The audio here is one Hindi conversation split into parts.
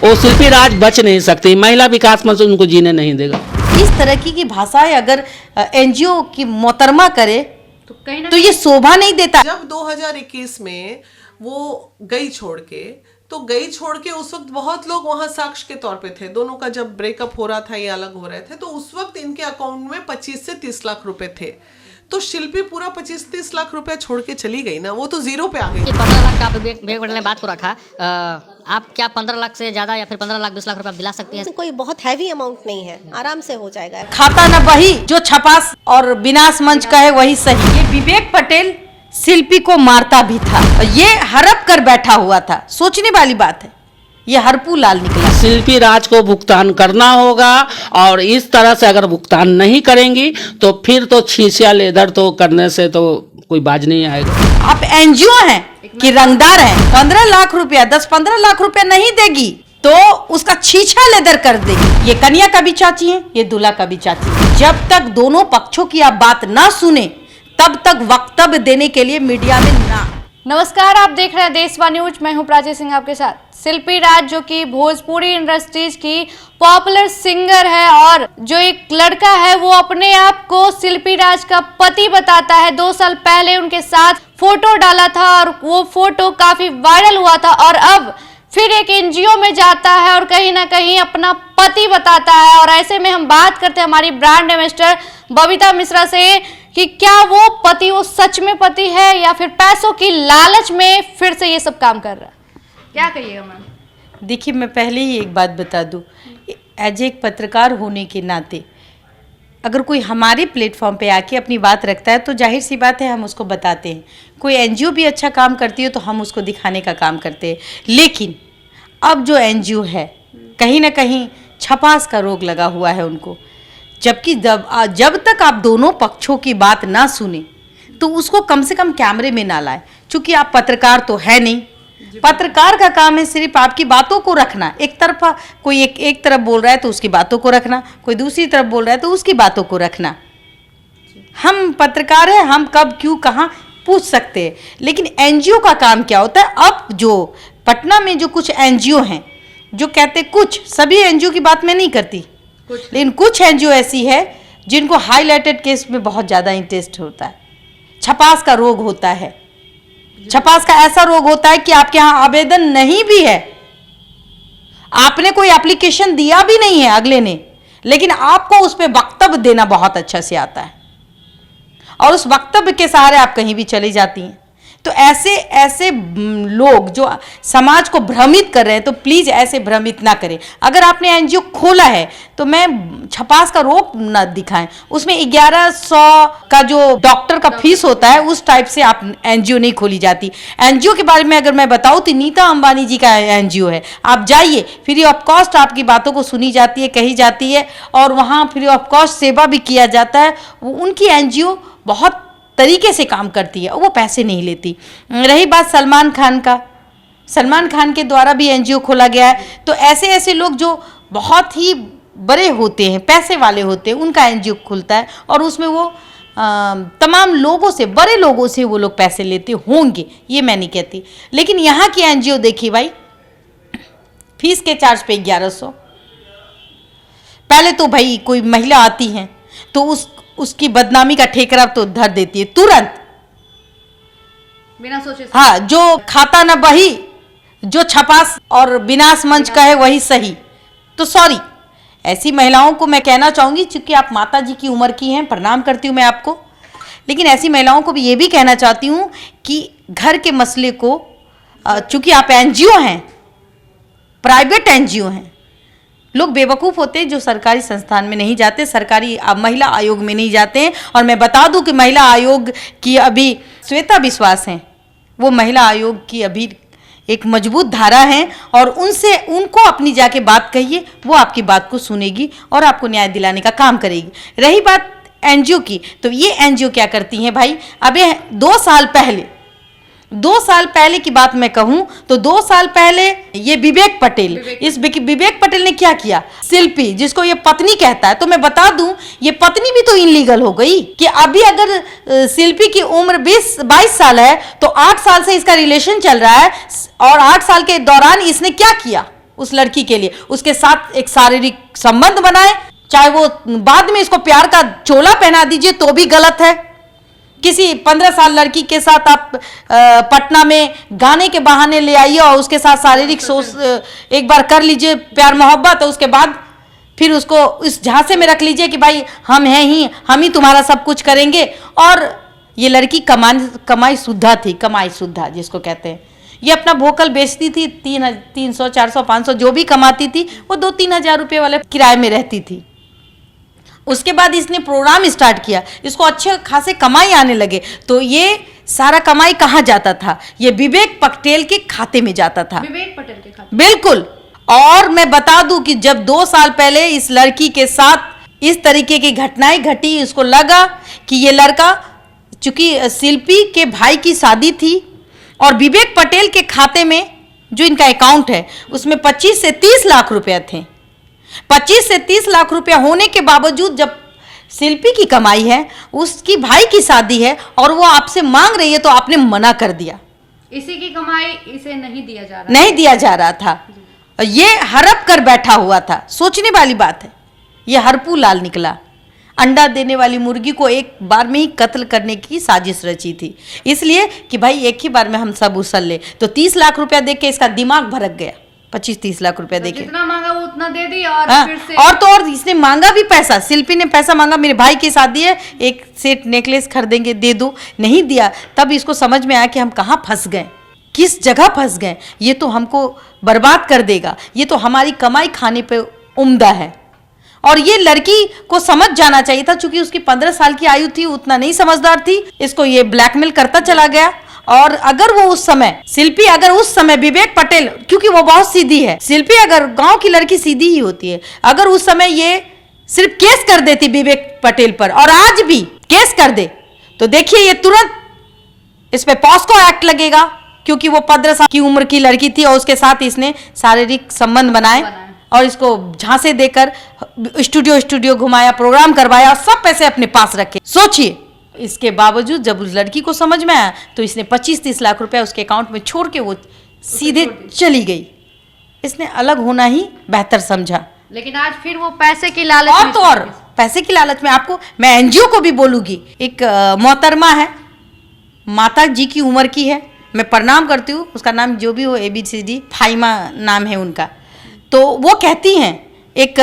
वो शिल्पी राज बच नहीं सकती, महिला विकास मंच उनको जीने नहीं देगा। इस तरह की भाषाएं अगर एनजीओ की मोहतरमा करे तो ये शोभा नहीं देता। जब 2021 में वो गई छोड़ के उस वक्त बहुत लोग वहां साक्ष्य के तौर पे थे। दोनों का जब ब्रेकअप हो रहा था, ये अलग हो रहे थे, तो उस वक्त इनके अकाउंट में 25 से 30 लाख रुपए थे। तो शिल्पी पूरा 25-30 लाख रुपए छोड़ के चली गई ना, वो तो जीरो पे आ गई। 15 लाख का विवेक पटेल ने बात को रखा, आप क्या 15 लाख से ज्यादा या फिर 15 लाख 20 लाख रुपए आप दिला सकती हैं? कोई बहुत हैवी अमाउंट नहीं है, आराम से हो जाएगा। खाता न वही जो छपास और विनाश मंच का है वही सही। ये विवेक पटेल शिल्पी को मारता भी था, ये हड़प कर बैठा हुआ था। सोचने वाली बात है, ये हरपू लाल निकला। शिल्पी राज को भुगतान करना होगा, और इस तरह से अगर भुगतान नहीं करेंगी तो फिर तो छींचिया लेदर तो करने से तो कोई बाज नहीं आएगा। आप एनजीओ हैं कि रंगदार हैं, 15 लाख रुपया 10-15 लाख रुपया नहीं देगी तो उसका छीछा लेदर कर देगी। ये कन्या का भी चाची है, ये दूल्हा का भी चाची है। जब तक दोनों पक्षों की आप बात ना सुने तब तक वक्तव्य देने के लिए मीडिया में ना। नमस्कार, आप देख रहे हैं देशवा न्यूज। मैं हूं प्राची सिंह आपके साथ। शिल्पी राज जो कि भोजपुरी इंडस्ट्रीज की पॉपुलर सिंगर है और जो एक लड़का है वो अपने आप को शिल्पी राज का पति बताता है। 2 साल पहले उनके साथ फोटो डाला था और वो फोटो काफी वायरल हुआ था, और अब फिर एक एनजीओ में जाता है और कहीं ना कहीं अपना पति बताता है। और ऐसे में हम बात करते हैं हमारी ब्रांड एम्बेसडर बबीता मिश्रा से कि क्या वो पति वो सच में पति है या फिर पैसों की लालच में फिर से ये सब काम कर रहा है। क्या कहिएगा मैम? देखिए, मैं पहले ही एक बात बता दूं, एज एक पत्रकार होने के नाते अगर कोई हमारे प्लेटफॉर्म पे आके अपनी बात रखता है तो जाहिर सी बात है हम उसको बताते हैं। कोई एनजीओ भी अच्छा काम करती है तो हम उसको दिखाने का काम करते हैं। लेकिन अब जो एनजीओ है कहीं ना कहीं छपास का रोग लगा हुआ है उनको, जबकि जब तक आप दोनों पक्षों की बात ना सुने तो उसको कम से कम कैमरे में ना लाए। चूंकि आप पत्रकार तो है नहीं, पत्रकार का काम है सिर्फ आपकी बातों को रखना। एक तरफा कोई एक तरफ बोल रहा है तो उसकी बातों को रखना, कोई दूसरी तरफ बोल रहा है तो उसकी बातों को रखना। हम पत्रकार हैं, हम कब क्यों कहाँ पूछ सकते हैं। लेकिन एनजीओ का काम क्या होता है? अब जो पटना में जो कुछ एनजीओ हैं जो कहते, कुछ, सभी एनजीओ की बात मैं नहीं करती, लेकिन कुछ एनजीओ ऐसी है जिनको हाईलाइटेड केस में बहुत ज़्यादा इंटरेस्ट होता है। छपास का रोग होता है। छपास का ऐसा रोग होता है कि आपके यहाँ आवेदन नहीं भी है, आपने कोई एप्लीकेशन दिया भी नहीं है अगले ने, लेकिन आपको उस पर वक्तव्य देना बहुत अच्छा से आता है और उस वक्तव्य के सहारे आप कहीं भी चली जाती हैं। तो ऐसे लोग जो समाज को भ्रमित कर रहे हैं तो प्लीज़ ऐसे भ्रमित ना करें। अगर आपने एनजीओ खोला है तो मैं छपास का रोग ना दिखाएं। उसमें 1100 का जो डॉक्टर का फीस होता है उस टाइप से आप एनजीओ नहीं खोली जाती। एनजीओ के बारे में अगर मैं बताऊं तो नीता अंबानी जी का एनजीओ है। आप जाइए, फ्री ऑफ कॉस्ट आपकी बातों को सुनी जाती है, कही जाती है और वहाँ फ्री ऑफ कॉस्ट सेवा भी किया जाता है। उनकी एनजीओ बहुत तरीके से काम करती है, वो पैसे नहीं लेती। रही बात सलमान खान का, सलमान खान के द्वारा भी एनजीओ खोला गया है। तो ऐसे लोग जो बहुत ही बड़े होते हैं, पैसे वाले होते हैं, उनका एनजीओ खुलता है और उसमें वो तमाम लोगों से, बड़े लोगों से वो लोग पैसे लेते होंगे, ये मैं नहीं कहती। लेकिन यहाँ की एनजीओ देखिए भाई, फीस के चार्ज पे 1100। पहले तो भाई कोई महिला आती है तो उसकी बदनामी का ठेकरा तो धर देती है तुरंत, बिना सोचे। हाँ, जो खाता न वही जो छपास और विनाश मंच का है वही सही। तो सॉरी, ऐसी महिलाओं को मैं कहना चाहूँगी, चूँकि आप माता जी की उम्र की हैं, प्रणाम करती हूँ मैं आपको, लेकिन ऐसी महिलाओं को भी ये भी कहना चाहती हूँ कि घर के मसले को, चूँकि आप एनजीओ हैं, प्राइवेट एनजीओ हैं, लोग बेवकूफ़ होते हैं जो सरकारी संस्थान में नहीं जाते, सरकारी महिला आयोग में नहीं जाते हैं। और मैं बता दूं कि महिला आयोग की अभी श्वेता विश्वास हैं, वो महिला आयोग की अभी एक मजबूत धारा है और उनको अपनी जाके बात कहिए, वो आपकी बात को सुनेगी और आपको न्याय दिलाने का काम करेगी। रही बात एनजीओ की, तो ये एनजीओ क्या करती हैं भाई? अबे 2 साल पहले की बात मैं कहूं तो 2 साल पहले ये विवेक पटेल ने क्या किया? शिल्पी, जिसको ये पत्नी कहता है, तो मैं बता दूं ये पत्नी भी तो इनलीगल हो गई कि अभी अगर शिल्पी की उम्र 22 साल है तो 8 साल से इसका रिलेशन चल रहा है और 8 साल के दौरान इसने क्या किया? उस लड़की के लिए, उसके साथ एक शारीरिक संबंध बनाए, चाहे वो बाद में इसको प्यार का चोला पहना दीजिए तो भी गलत है। किसी 15 साल लड़की के साथ आप पटना में गाने के बहाने ले आइए और उसके साथ शारीरिक एक बार कर लीजिए प्यार मोहब्बत, और उसके बाद फिर उसको इस झांसे में रख लीजिए कि भाई हम हैं ही, हम ही तुम्हारा सब कुछ करेंगे। और ये लड़की कमाई शुद्धा थी, कमाई शुद्धा जिसको कहते हैं। ये अपना भोकल बेचती थी, 300 400 500 जो भी कमाती थी वो 2-3 हज़ार रुपये वाले किराए में रहती थी। उसके बाद इसने प्रोग्राम स्टार्ट किया, इसको अच्छे खासे कमाई आने लगे, तो ये सारा कमाई कहाँ जाता था? ये विवेक पटेल के खाते में जाता था। विवेक पटेल के खाते? बिल्कुल। और मैं बता दूं कि जब 2 साल पहले इस लड़की के साथ इस तरीके की घटनाएं घटी, इसको लगा कि ये लड़का, चूंकि शिल्पी के भाई की शादी थी और विवेक पटेल के खाते में जो इनका अकाउंट है उसमें 25 से 30 लाख रुपए थे। 25 से 30 लाख रुपया होने के बावजूद जब शिल्पी की कमाई है, उसकी भाई की शादी है और वो आपसे मांग रही है तो आपने मना कर दिया। इसी की कमाई इसे नहीं दिया जा रहा, नहीं दिया जा रहा था। ये हड़प कर बैठा हुआ था। सोचने वाली बात है, ये हरपू लाल निकला। अंडा देने वाली मुर्गी को एक बार में ही कत्ल करने की साजिश रची थी, इसलिए कि भाई एक ही बार में हम सब उछल ले। तो 30 लाख रुपया देख के इसका दिमाग भड़क गया। 25-30 लाख रुपया देके जितना मांगा वो उतना दे दी। और फिर से और तो और इसने मांगा भी पैसा, शिल्पी ने पैसा मांगा, मेरे भाई की शादी है, एक सेट नेकलेस खरीदेंगे, दे दो, नहीं दिया। तब इसको समझ में आया कि हम कहाँ फंस गए, किस जगह फंस गए, ये तो हमको बर्बाद कर देगा, ये तो हमारी कमाई खाने पे उम्दा है। और ये लड़की को समझ जाना चाहिए था, क्योंकि उसकी 15 साल की आयु थी, उतना नहीं समझदार थी। इसको ये ब्लैकमेल करता चला गया। और अगर वो उस समय शिल्पी, अगर उस समय विवेक पटेल, क्योंकि वो बहुत सीधी है, शिल्पी अगर गांव की लड़की सीधी ही होती है, अगर उस समय ये सिर्फ केस कर देती विवेक पटेल पर और आज भी केस कर दे, तो देखिए ये तुरंत इस पे पॉस्को एक्ट लगेगा, क्योंकि वो 15 साल की उम्र की लड़की थी और उसके साथ इसने शारीरिक संबंध बनाए और इसको झांसे देकर स्टूडियो घुमाया, प्रोग्राम करवाया, सब पैसे अपने पास रखे। सोचिए, इसके बावजूद जब उस लड़की को समझ में आया तो इसने 25-30 लाख रुपया उसके अकाउंट में छोड़ के वो सीधे चली गई। इसने अलग होना ही बेहतर समझा। लेकिन आज फिर वो पैसे की लालच और में तो और पैसे की लालच में, आपको मैं एनजीओ को भी बोलूंगी, एक मोहतरमा है, माता जी की उम्र की है, मैं प्रणाम करती हूँ, उसका नाम जो भी हो, ABCD फाइमा नाम है उनका। तो वो कहती हैं एक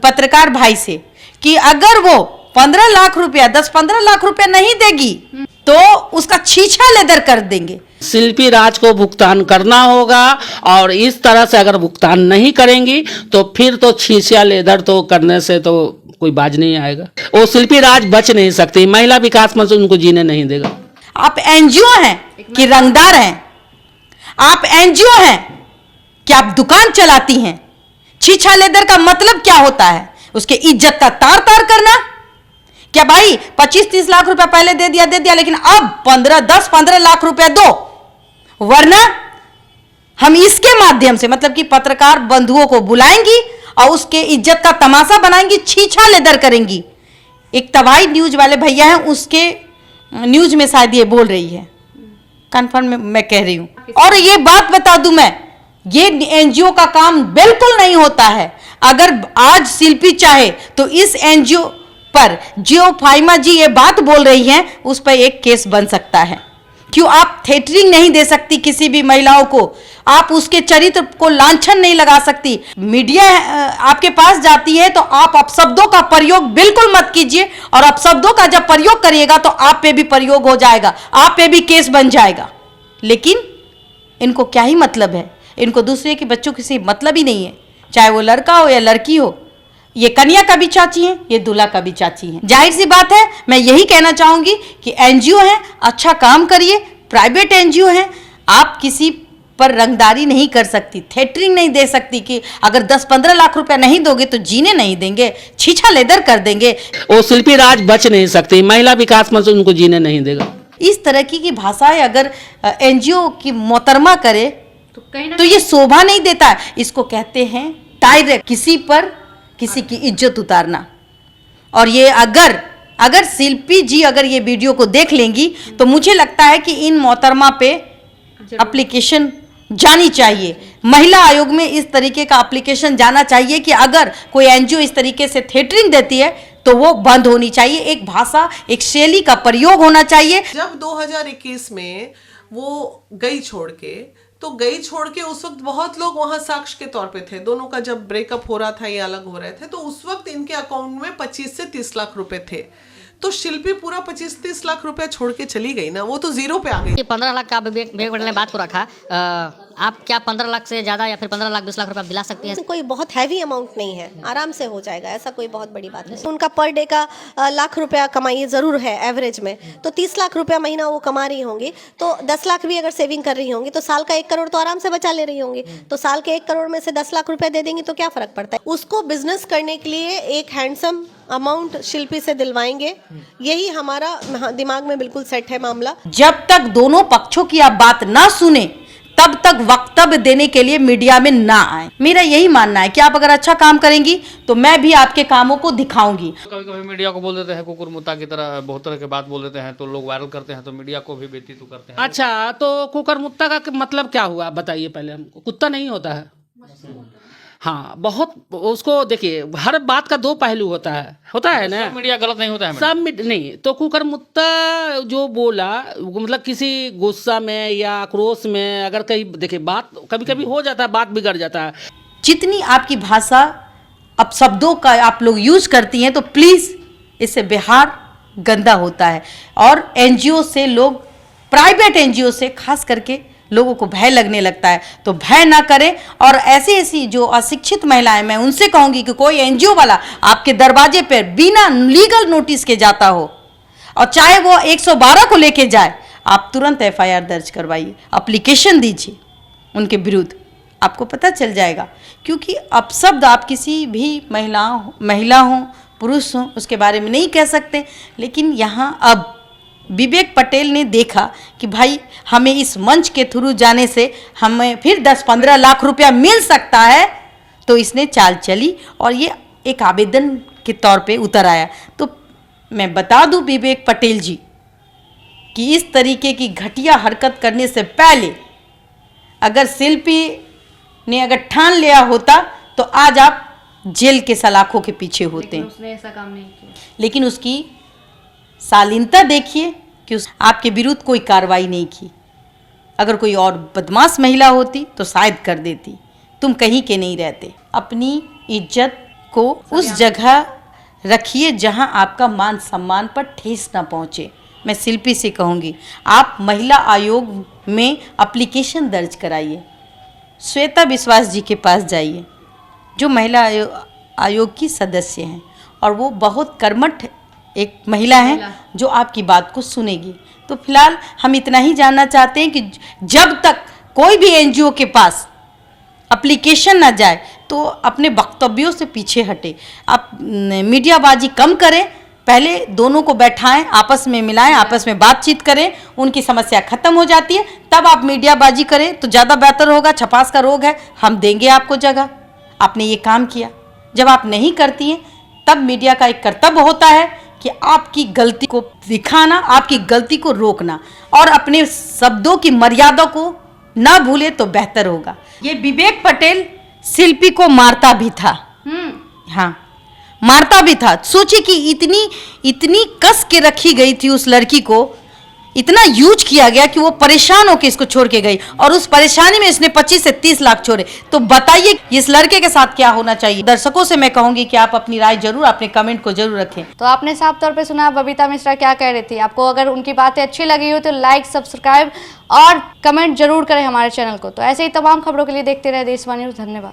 पत्रकार भाई से कि अगर वो 15 लाख रुपया 10-15 लाख रुपया नहीं देगी तो उसका छीछा लेदर कर देंगे। शिल्पी राज को भुगतान करना होगा, और इस तरह से अगर भुगतान नहीं करेंगी तो फिर तो छीछा लेदर तो करने से तो कोई बाज नहीं आएगा। वो शिल्पी राज बच नहीं सकती, महिला विकास मंच उनको जीने नहीं देगा। आप एनजीओ हैं कि रंगदार हैं? आप एनजीओ हैं कि आप दुकान चलाती हैं? छीछा लेदर का मतलब क्या होता है? उसके इज्जत का तार तार करना। क्या भाई 25-30 लाख रुपया पहले दे दिया, लेकिन अब 10-15 लाख रुपया दो, वरना हम इसके माध्यम से, मतलब कि पत्रकार बंधुओं को बुलाएंगी और उसके इज्जत का तमाशा बनाएंगी, छीछा लेदर करेंगी। एक तबाही न्यूज वाले भैया हैं, उसके न्यूज में शायद ये बोल रही है, कंफर्म मैं कह रही हूं। और ये बात बता दूं मैं, ये एनजीओ का काम बिल्कुल नहीं होता है। अगर आज शिल्पी चाहे तो इस एनजीओ पर जो फाइमा जी ये बात बोल रही हैं उस पर एक केस बन सकता है। क्यों आप थिएटरिंग नहीं दे सकती किसी भी महिलाओं को? आप उसके चरित्र को लांछन नहीं लगा सकती। मीडिया आपके पास जाती है तो आप अपशब्दों का प्रयोग बिल्कुल मत कीजिए, और अपशब्दों का जब प्रयोग करिएगा तो आप पे भी प्रयोग हो जाएगा, आप पे भी केस बन जाएगा। लेकिन इनको क्या ही मतलब है? इनको दूसरे के बच्चों की मतलब ही नहीं है, चाहे वो लड़का हो या लड़की हो। ये कन्या का भी चाची है, ये दूल्हा का भी चाची है। जाहिर सी बात है, मैं यही कहना चाहूंगी कि एनजीओ है, अच्छा काम करिए। प्राइवेट एनजीओ है, आप किसी पर रंगदारी नहीं कर सकती, थिएटरिंग नहीं दे सकती कि अगर 10-15 लाख रुपया नहीं दोगे तो जीने नहीं देंगे, छीछा लेदर कर देंगे। वो शिल्पी राज बच नहीं सकती, महिला विकास मंच उनको जीने नहीं देगा। इस तरह की भाषाएं अगर एनजीओ की मोहतरमा करे तो ये शोभा नहीं देता। इसको कहते हैं डायरेक्ट किसी पर किसी की इज्जत उतारना। और ये अगर शिल्पी जी अगर ये वीडियो को देख लेंगी तो मुझे लगता है कि इन मोहतरमा पे एप्लीकेशन जानी चाहिए, महिला आयोग में इस तरीके का एप्लीकेशन जाना चाहिए कि अगर कोई एनजीओ इस तरीके से थिएटरिंग देती है तो वो बंद होनी चाहिए। एक भाषा, एक शैली का प्रयोग होना चाहिए। जब 2021 में वो गई छोड़ के, तो गई छोड़ के उस वक्त बहुत लोग वहां साक्ष्य के तौर पे थे। दोनों का जब ब्रेकअप हो रहा था, ये अलग हो रहे थे, तो उस वक्त इनके अकाउंट में 25 से 30 लाख रुपए थे। तो शिल्पी पूरा 25-30 लाख रुपया छोड़ के चली गई ना, वो तो जीरो पे आ गई। ये 15 लाख का विवेक पटेल ने बात को रखा, आप क्या 15 लाख से ज़्यादा या फिर 15 लाख 20 लाख रुपए आप दिला सकती हैं? कोई बहुत हैवी अमाउंट नहीं है, आराम से हो जाएगा, ऐसा कोई बहुत बड़ी बात नहीं। उनका पर डे का लाख रुपया कमाई ज़रूर है एवरेज में, तो 30 लाख रुपया महीना वो कमा रही होंगी, तो 10 लाख भी अगर सेविंग कर रही होंगी तो साल का 1 करोड़ तो आराम से बचा ले रही होंगी। तो साल के 1 करोड़ में से 10 लाख रुपया दे देंगी तो क्या फर्क पड़ता है। उसको बिजनेस करने के लिए एक हैंडसम अमाउंट शिल्पी से दिलवाएंगे, यही हमारा दिमाग में बिल्कुल सेट है मामला। जब तक दोनों पक्षों की आप बात ना सुने तब तक वक्तव्य देने के लिए मीडिया में ना आए। मेरा यही मानना है कि आप अगर अच्छा काम करेंगी तो मैं भी आपके कामों को दिखाऊंगी। कभी कभी मीडिया को बोल देते हैं कुकुर मुत्ता की तरह, बहुत तरह के बात बोल देते हैं तो लोग वायरल करते हैं, तो मीडिया को भी बेइज्जती करते हैं। अच्छा, तो कुकर मुत्ता का मतलब क्या हुआ बताइए पहले हमको। कुत्ता नहीं होता है। हाँ, बहुत उसको देखिए, हर बात का 2 पहलू होता है ना। सब मीडिया गलत नहीं होता है सब नहीं तो कुकर मुत्ता जो बोला, मतलब किसी गुस्सा में या आक्रोश में अगर कहीं देखिए बात कभी कभी हो जाता है, बात बिगड़ जाता है। जितनी आपकी भाषा अब शब्दों का आप लोग यूज करती हैं तो प्लीज इससे बिहार गंदा होता है। और एनजीओ से लोग, प्राइवेट एनजीओ से खास करके लोगों को भय लगने लगता है, तो भय ना करें। और ऐसी ऐसी जो अशिक्षित महिलाएं, मैं उनसे कहूंगी कि कोई एनजीओ वाला आपके दरवाजे पर बिना लीगल नोटिस के जाता हो और चाहे वो 112 को लेके जाए, आप तुरंत एफआईआर दर्ज करवाइए, एप्लीकेशन दीजिए उनके विरुद्ध, आपको पता चल जाएगा। क्योंकि अपशब्द आप किसी भी महिला हो पुरुष हो उसके बारे में नहीं कह सकते। लेकिन यहाँ अब विवेक पटेल ने देखा कि भाई हमें इस मंच के थ्रू जाने से हमें फिर 10-15 लाख रुपया मिल सकता है, तो इसने चाल चली और ये एक आवेदन के तौर पे उतर आया। तो मैं बता दूं विवेक पटेल जी कि इस तरीके की घटिया हरकत करने से पहले अगर शिल्पी ने अगर ठान लिया होता तो आज आप जेल के सलाखों के पीछे होते। उसने ऐसा काम नहीं किया। लेकिन उसकी शालीनता देखिए कि आपके विरुद्ध कोई कार्रवाई नहीं की। अगर कोई और बदमाश महिला होती तो शायद कर देती। तुम कहीं के नहीं रहते। अपनी इज्जत को उस जगह रखिए जहां आपका मान सम्मान पर ठेस ना पहुंचे। मैं शिल्पी से कहूँगी, आप महिला आयोग में एप्लीकेशन दर्ज कराइए, श्वेता विश्वास जी के पास जाइए जो महिला आयोग की सदस्य हैं, और वो बहुत कर्मठ एक महिला है जो आपकी बात को सुनेगी। तो फिलहाल हम इतना ही जानना चाहते हैं कि जब तक कोई भी एनजीओ के पास एप्लीकेशन ना जाए तो अपने वक्तव्यों से पीछे हटे। आप मीडियाबाजी कम करें, पहले दोनों को बैठाएं, आपस में मिलाएं, आपस में बातचीत करें, उनकी समस्या खत्म हो जाती है, तब आप मीडियाबाजी करें तो ज़्यादा बेहतर होगा। छपास का रोग है, हम देंगे आपको जगह। आपने ये काम किया, जब आप नहीं करती हैं तब मीडिया का एक कर्तव्य होता है कि आपकी गलती को दिखाना, आपकी गलती को रोकना और अपने शब्दों की मर्यादा को ना भूले तो बेहतर होगा। ये विवेक पटेल शिल्पी को मारता भी था। हाँ, मारता भी था। सोचिए कि इतनी कस के रखी गई थी उस लड़की को, इतना यूज किया गया कि वो परेशान होकर इसको छोड़ के गई, और उस परेशानी में इसने 25 से 30 लाख छोड़े। तो बताइए इस लड़के के साथ क्या होना चाहिए। दर्शकों से मैं कहूंगी कि आप अपनी राय जरूर, अपने कमेंट को जरूर रखें। तो आपने साफ तौर पे सुना बबीता मिश्रा क्या कह रही थी। आपको अगर उनकी बातें अच्छी लगी हो तो लाइक, सब्सक्राइब और कमेंट जरूर करें हमारे चैनल को। तो ऐसे ही तमाम खबरों के लिए देखते रहे देशवाणी न्यूज़। धन्यवाद।